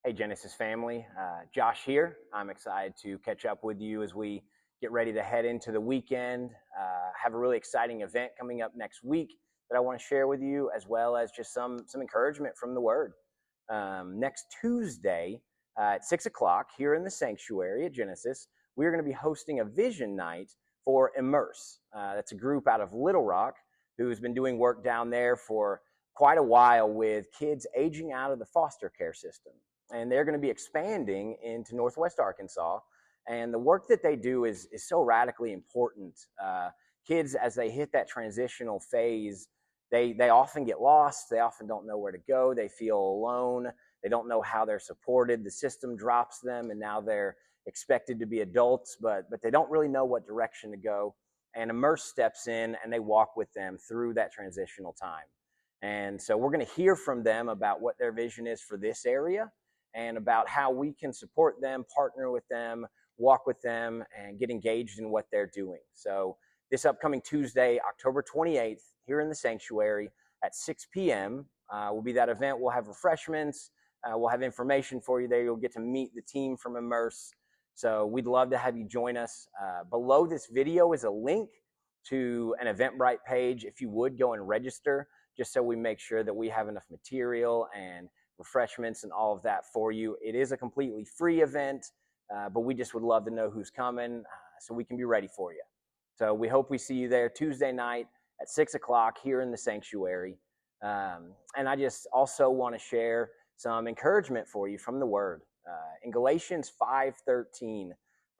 Hey, Genesis family. Josh here. I'm excited to catch up with you as we get ready to head into the weekend. Have a really exciting event coming up next week that I want to share with you, as well as just some encouragement from the Word. Next Tuesday at 6 o'clock here in the sanctuary at Genesis, we're going to be hosting a vision night for Immerse. That's a group out of Little Rock who's been doing work down there for quite a while with kids aging out of the foster care system. And they're going to be expanding into Northwest Arkansas. And the work that they do is so radically important. Kids, as they hit that transitional phase, they often get lost. They often don't know where to go. They feel alone. They don't know how they're supported. The system drops them, and now they're expected to be adults, but they don't really know what direction to go. And Immerse steps in, and they walk with them through that transitional time. And so we're going to hear from them about what their vision is for this area, and about how we can support them, partner with them, walk with them, and get engaged in what they're doing. So this upcoming Tuesday, October 28th, here in the sanctuary at 6 p.m. Will be that event. We'll have refreshments. We'll have information for you there. You'll get to meet the team from Immerse. So we'd love to have you join us. Below this video is a link to an Eventbrite page. If you would go and register, just so we make sure that we have enough material and refreshments and all of that for you. It is a completely free event, but we just would love to know who's coming so we can be ready for you. So we hope we see you there Tuesday night at 6 o'clock here in the sanctuary. And I just also want to share some encouragement for you from the Word. In Galatians 5:13,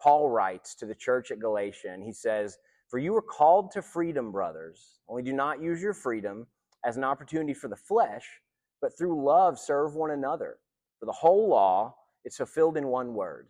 Paul writes to the church at Galatia, and he says, "For you are called to freedom, brothers. Only do not use your freedom as an opportunity for the flesh, but through love serve one another. For the whole law is fulfilled in one word: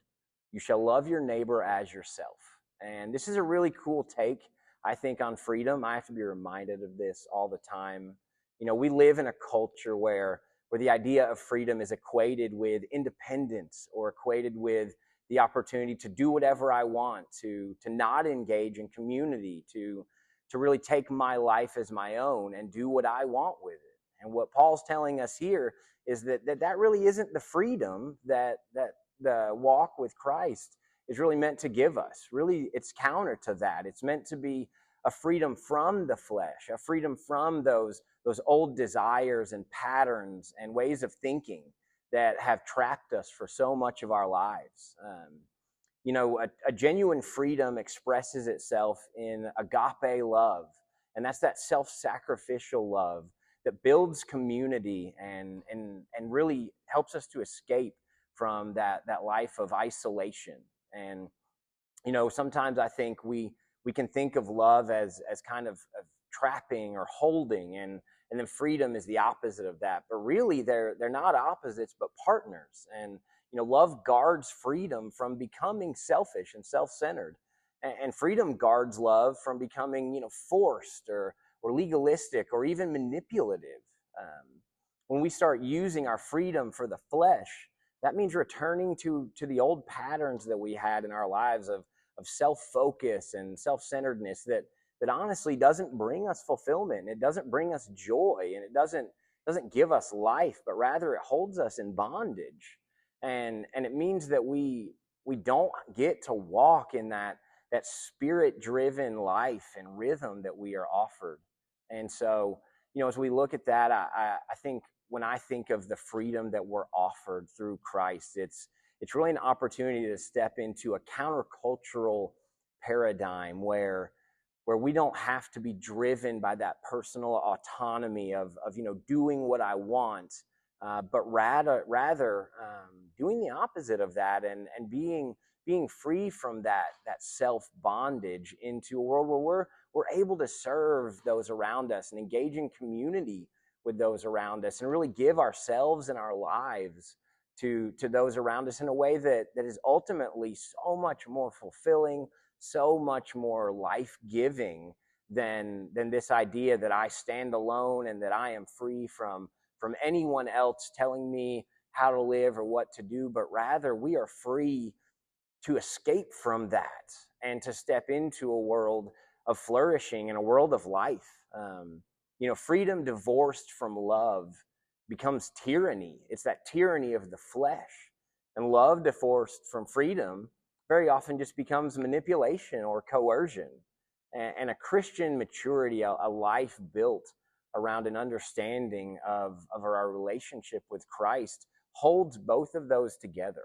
you shall love your neighbor as yourself." And this is a really cool take, I think, on freedom. I have to be reminded of this all the time. You know, we live in a culture where the idea of freedom is equated with independence, or equated with the opportunity to do whatever I want, to not engage in community, to really take my life as my own and do what I want with it. And what Paul's telling us here is that really isn't the freedom that the walk with Christ is really meant to give us. Really, it's counter to that. It's meant to be a freedom from the flesh, a freedom from those old desires and patterns and ways of thinking that have trapped us for so much of our lives. A genuine freedom expresses itself in agape love, and that's that self-sacrificial love that builds community and really helps us to escape from that life of isolation. And sometimes I think we can think of love as kind of trapping or holding, and then freedom is the opposite of that. But really, they're not opposites, but partners. And love guards freedom from becoming selfish and self-centered, and freedom guards love from becoming forced or legalistic or even manipulative. When we start using our freedom for the flesh, that means returning to the old patterns that we had in our lives of self-focus and self-centeredness that honestly doesn't bring us fulfillment. It doesn't bring us joy, and it doesn't give us life, but rather it holds us in bondage. And it means that we don't get to walk in that spirit-driven life and rhythm that we are offered. And so, as we look at that, I think when I think of the freedom that we're offered through Christ, it's really an opportunity to step into a countercultural paradigm where we don't have to be driven by that personal autonomy of doing what I want, but rather doing the opposite of that, and being free from that self bondage into a world where we're able to serve those around us and engage in community with those around us, and really give ourselves and our lives to those around us in a way that is ultimately so much more fulfilling, so much more life-giving than this idea that I stand alone and that I am free from anyone else telling me how to live or what to do, but rather we are free to escape from that and to step into a world of flourishing and a world of life. Freedom divorced from love becomes tyranny. It's that tyranny of the flesh. And love divorced from freedom very often just becomes manipulation or coercion. And a Christian maturity, a life built around an understanding of our relationship with Christ, holds both of those together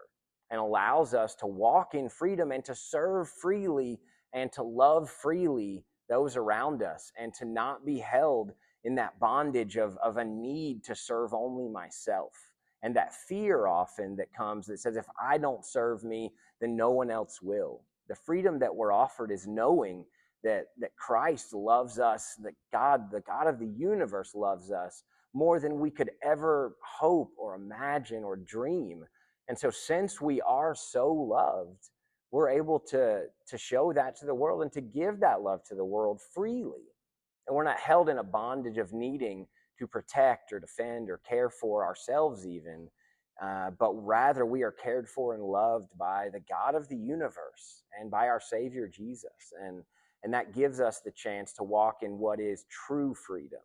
and allows us to walk in freedom and to serve freely and to love freely those around us, and to not be held in that bondage of a need to serve only myself, and that fear often that comes that says, if I don't serve me, then no one else will. The freedom that we're offered is knowing that Christ loves us, that God, the God of the universe, loves us more than we could ever hope or imagine or dream. And so since we are so loved, we're able to show that to the world and to give that love to the world freely. And we're not held in a bondage of needing to protect or defend or care for ourselves even, but rather we are cared for and loved by the God of the universe and by our Savior Jesus. And that gives us the chance to walk in what is true freedom.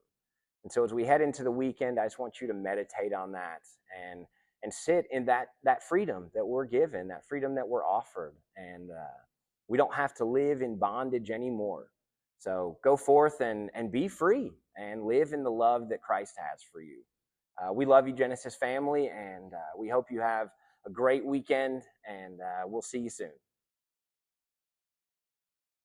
And so as we head into the weekend, I just want you to meditate on that and sit in that freedom that we're given, that freedom that we're offered. And we don't have to live in bondage anymore. So go forth and be free and live in the love that Christ has for you. We love you, Genesis family, and we hope you have a great weekend, and we'll see you soon.